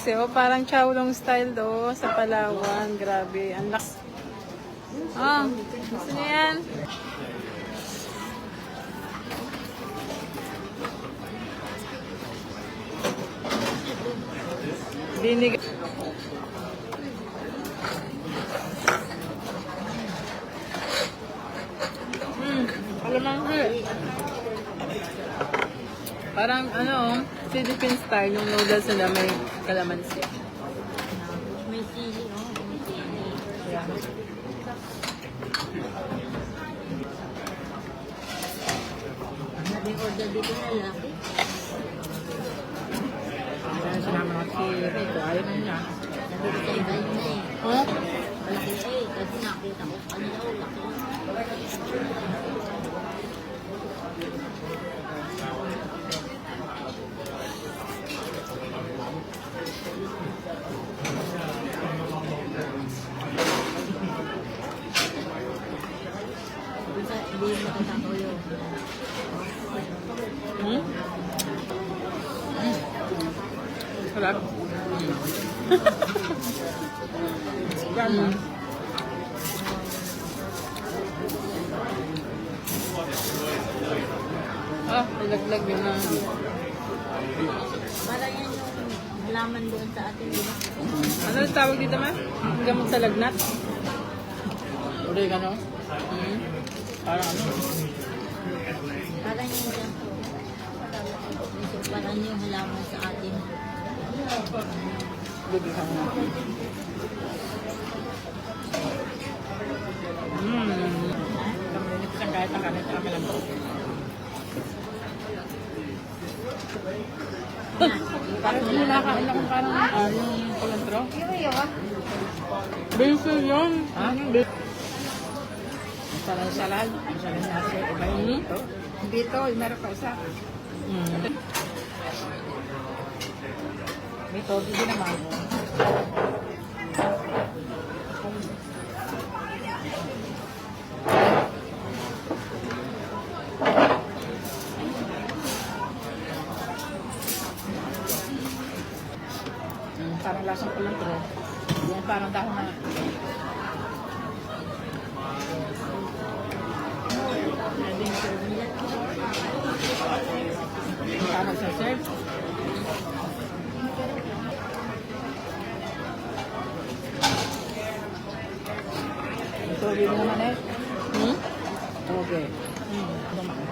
Kasi oh, parang Chowlong style do sa Palawan. Grabe, ang laks. Oh, gusto niyo yan? Binig. Kalamansi. Parang ano, Philippine style yung noodles nila may kalamansi. May sili, oh. May sili. Yeah. May order dito na lalaki. Kaya sinama ko si Rico, ayaw na niya. Sabi ko sa iba yun na eh. Huh? Malaki siya eh. Kasi nakita ko sa kanila, oh, laki. Hindi makatakaw yun. Hmm? Sarap. Gama. Ah, ilaglag yun na. Para yan yung halaman doon sa atin, di ba? Ano yung tawag dito, ma? Gamot sa lagnat? Oregano? Hmm. Parang ano? Parang yung dyan. Parang yung halaman sa atin. Lugi ka mo. Kamulinit sa kahit ang kanin sa kamilang ko. Parang hinakain akong parang yung kulantro. Basil yun. Ha? Salad, salad. Salad nasi. Iba yung dito. Dito, meron pa isa. May todo din naman. Parang lasang kulantro. Yan parang dahon na. Parang sa serve. Ito, yun naman eh.